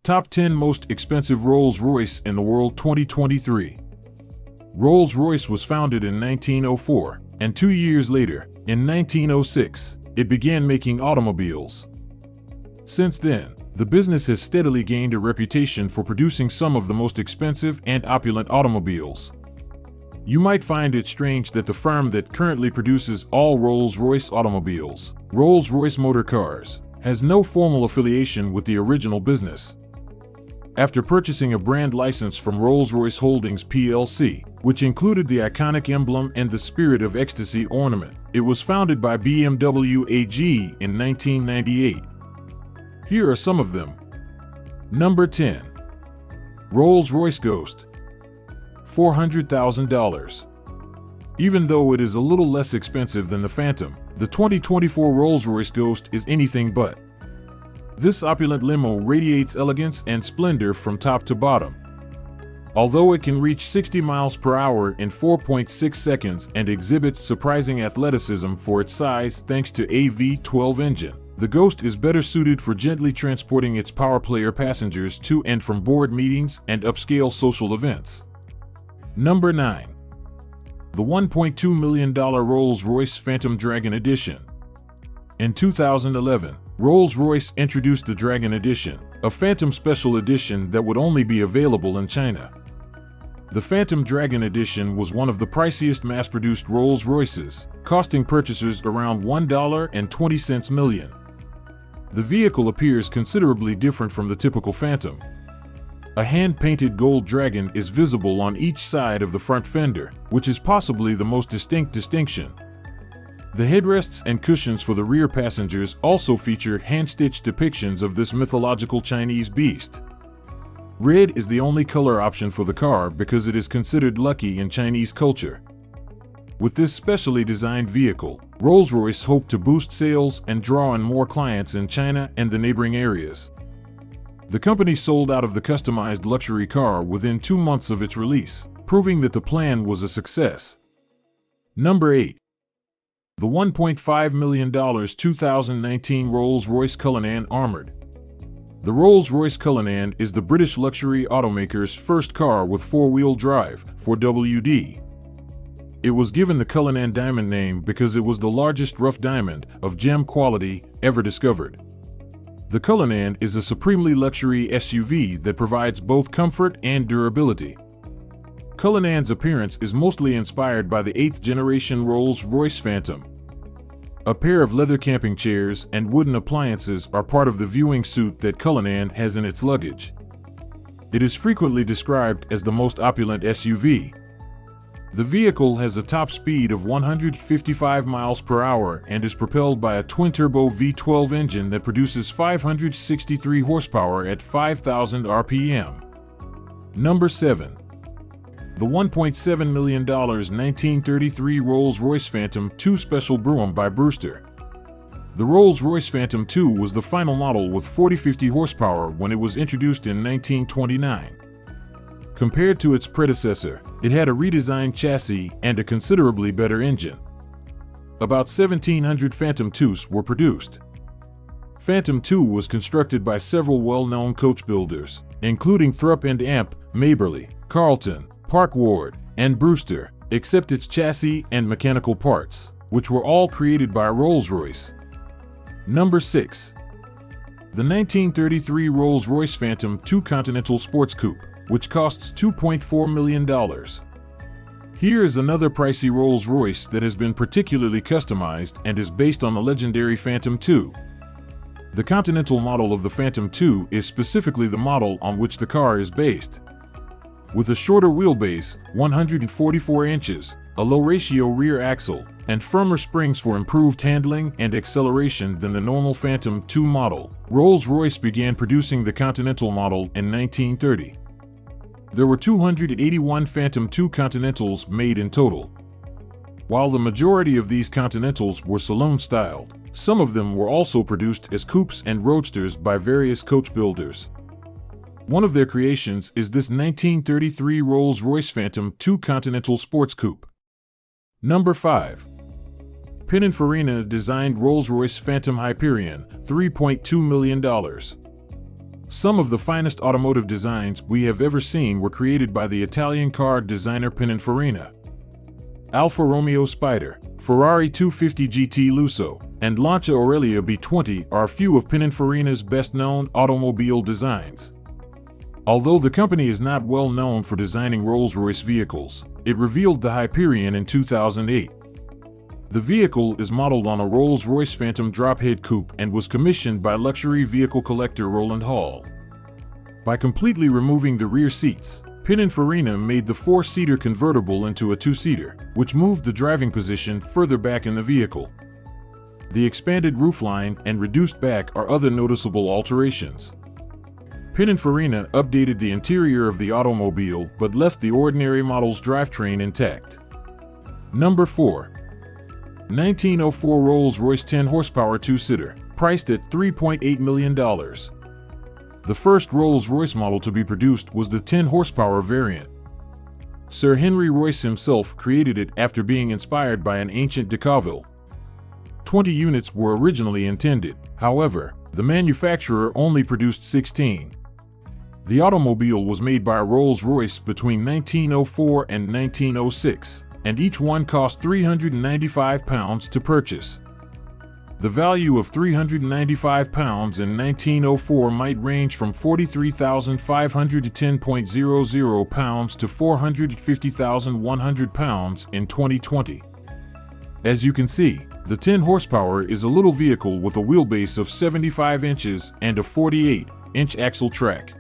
Top 10 Most Expensive Rolls-Royce in the World 2023. Rolls-Royce was founded in 1904, and 2 years later, in 1906, it began making automobiles. Since then, the business has steadily gained a reputation for producing some of the most expensive and opulent automobiles. You might find it strange that the firm that currently produces all Rolls-Royce automobiles, RollsRoyce Motor Cars, has no formal affiliation with the original business. After purchasing a brand license from Rolls-Royce Holdings plc, which included the iconic emblem and the Spirit of Ecstasy ornament, it was founded by BMW AG in 1998. Here are some of them. Number 10. RollsRoyce Ghost. $400,000. Even though it is a little less expensive than the Phantom, the 2024 Rolls-Royce Ghost is anything but. This opulent limo radiates elegance and splendor from top to bottom. Although it can reach 60 miles per hour in 4.6 seconds and exhibits surprising athleticism for its size thanks to a V12 engine, the Ghost is better suited for gently transporting its power player passengers to and from board meetings and upscale social events. Number 9. The $1.2 million Rolls-Royce Phantom Dragon Edition. In 2011, Rolls-Royce introduced the Dragon Edition, a Phantom Special Edition that would only be available in China. The Phantom Dragon Edition was one of the priciest mass-produced Rolls-Royces, costing purchasers around $1.20 million. The vehicle appears considerably different from the typical Phantom. A hand-painted gold dragon is visible on each side of the front fender, which is possibly the most distinct distinction. The headrests and cushions for the rear passengers also feature hand-stitched depictions of this mythological Chinese beast. Red is the only color option for the car because it is considered lucky in Chinese culture. With this specially designed vehicle, Rolls-Royce hoped to boost sales and draw in more clients in China and the neighboring areas. The company sold out of the customized luxury car within 2 months of its release, proving that the plan was a success. Number 8. The $1.5 million 2019 Rolls-Royce Cullinan Armored. The Rolls-Royce Cullinan is the British luxury automaker's first car with four-wheel drive, 4WD. It was given the Cullinan Diamond name because it was the largest rough diamond of gem quality ever discovered. The Cullinan is a supremely luxury SUV that provides both comfort and durability. Cullinan's appearance is mostly inspired by the 8th generation Rolls-Royce Phantom. A pair of leather camping chairs and wooden appliances are part of the viewing suite that Cullinan has in its luggage. It is frequently described as the most opulent SUV. The vehicle has a top speed of 155 miles per hour and is propelled by a twin-turbo V12 engine that produces 563 horsepower at 5,000 RPM. Number 7. The $1.7 million 1933 Rolls-Royce Phantom II Special Broom by Brewster. The Rolls-Royce Phantom II was the final model with 4050 horsepower when it was introduced in 1929. Compared to its predecessor, it had a redesigned chassis and a considerably better engine. About 1,700 Phantom IIs were produced. Phantom II was constructed by several well-known coach builders, including Thrupp and Amp, Maberly, Carlton, Park Ward, and Brewster, except its chassis and mechanical parts, which were all created by Rolls-Royce. Number 6. The 1933 Rolls-Royce Phantom II Continental Sports Coupe, which costs $2.4 million. Here is another pricey Rolls-Royce that has been particularly customized and is based on the legendary Phantom II. The Continental model of the Phantom II is specifically the model on which the car is based. With a shorter wheelbase, 144 inches, a low-ratio rear axle, and firmer springs for improved handling and acceleration than the normal Phantom II model, Rolls-Royce began producing the Continental model in 1930. There were 281 Phantom II Continentals made in total. While the majority of these Continentals were saloon-styled, some of them were also produced as coupes and roadsters by various coach builders. One of their creations is this 1933 Rolls-Royce Phantom II Continental Sports Coupe. Number 5. Pininfarina designed Rolls-Royce Phantom Hyperion, $3.2 million. Some of the finest automotive designs we have ever seen were created by the Italian car designer Pininfarina. Alfa Romeo Spider, Ferrari 250 GT Lusso, and Lancia Aurelia B20 are a few of Pininfarina's best-known automobile designs. Although the company is not well known for designing Rolls-Royce vehicles, it revealed the Hyperion in 2008. The vehicle is modeled on a Rolls-Royce Phantom drophead coupe and was commissioned by luxury vehicle collector Roland Hall. By completely removing the rear seats, Pininfarina made the four-seater convertible into a two-seater, which moved the driving position further back in the vehicle. The expanded roofline and reduced back are other noticeable alterations. Pininfarina updated the interior of the automobile but left the ordinary model's drivetrain intact. Number 4. 1904 Rolls-Royce 10 horsepower two-seater, priced at $3.8 million. The first Rolls-Royce model to be produced was the 10 horsepower variant. Sir Henry Royce himself created it after being inspired by an ancient Decauville. 20 units were originally intended, however, the manufacturer only produced 16. The automobile was made by Rolls-Royce between 1904 and 1906. And each one cost £395 to purchase. The value of £395 in 1904 might range from £43,500 to £10,000 to £450,100 in 2020. As you can see, the 10 horsepower is a little vehicle with a wheelbase of 75 inches and a 48-inch axle track.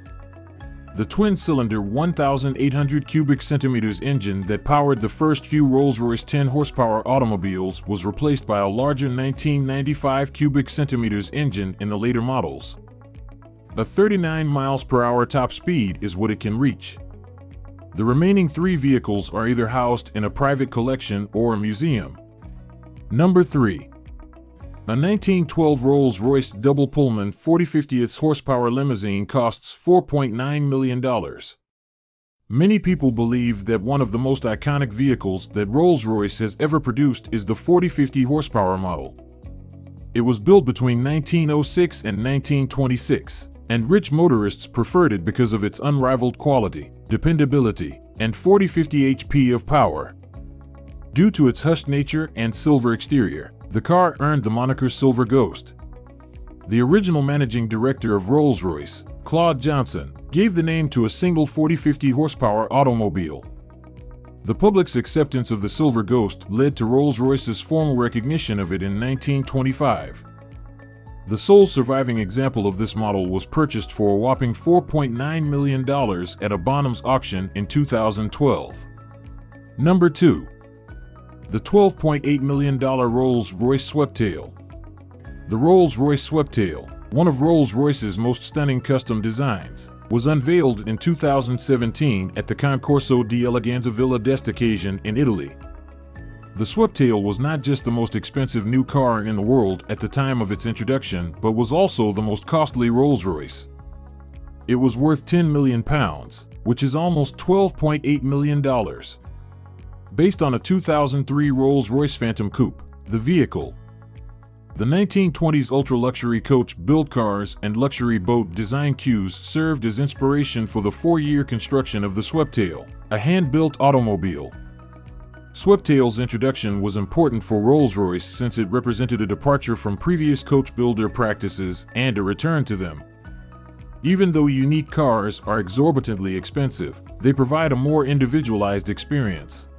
The twin-cylinder 1,800 cubic centimeters engine that powered the first few Rolls-Royce 10 horsepower automobiles was replaced by a larger 1995 cubic centimeters engine in the later models. A 39 miles per hour top speed is what it can reach. The remaining 3 vehicles are either housed in a private collection or a museum. Number 3. A 1912 Rolls-Royce Double Pullman 40/50th horsepower limousine costs $4.9 million. Many people believe that one of the most iconic vehicles that Rolls-Royce has ever produced is the 40/50 horsepower model. It was built between 1906 and 1926, and rich motorists preferred it because of its unrivaled quality, dependability, and 40/50 HP of power. Due to its hushed nature and silver exterior, the car earned the moniker Silver Ghost. The original managing director of Rolls-Royce, Claude Johnson, gave the name to a single 40/50 horsepower automobile. The public's acceptance of the Silver Ghost led to Rolls-Royce's formal recognition of it in 1925. The sole surviving example of this model was purchased for a whopping $4.9 million at a Bonhams auction in 2012. Number 2. The $12.8 million Rolls-Royce Sweptail. The RollsRoyce Sweptail, one of Rolls-Royce's most stunning custom designs, was unveiled in 2017 at the Concorso di Eleganza Villa d'Este occasion in Italy. The Sweptail was not just the most expensive new car in the world at the time of its introduction, but was also the most costly Rolls-Royce. It was worth £10 million, which is almost $12.8 million. Based on a 2003 Rolls-Royce Phantom Coupe, the vehicle. The 1920s ultra-luxury coach build cars and luxury boat design cues served as inspiration for the 4-year construction of the Sweptail, a hand-built automobile. Sweptail's introduction was important for Rolls-Royce since it represented a departure from previous coach builder practices and a return to them. Even though unique cars are exorbitantly expensive, they provide a more individualized experience.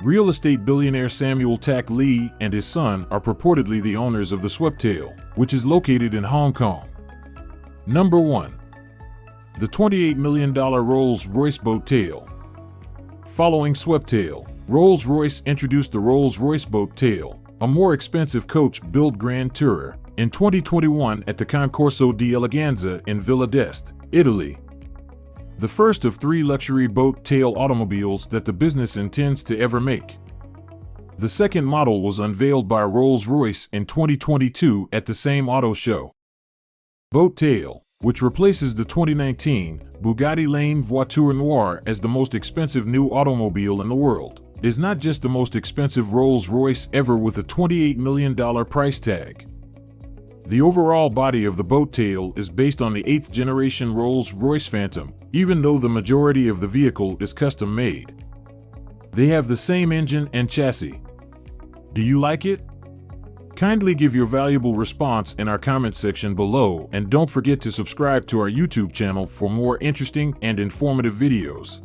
Real estate billionaire Samuel Tak Lee and his son are purportedly the owners of the Sweptail, which is located in Hong Kong. Number 1. The $28 million RollsRoyce Boattail. Following Sweptail, Rolls-Royce introduced the RollsRoyce Boattail, a more expensive coach-built Grand Tourer, in 2021 at the Concorso di Eleganza in Villa d'Este, Italy. The first of 3 luxury boat-tail automobiles that the business intends to ever make. The second model was unveiled by Rolls-Royce in 2022 at the same auto show. Boattail, which replaces the 2019 Bugatti Lane Voiture Noire as the most expensive new automobile in the world, is not just the most expensive Rolls-Royce ever with a $28 million price tag. The overall body of the Boattail is based on the 8th generation Rolls-Royce Phantom, even though the majority of the vehicle is custom made. They have the same engine and chassis. Do you like it? Kindly give your valuable response in our comment section below, and don't forget to subscribe to our YouTube channel for more interesting and informative videos.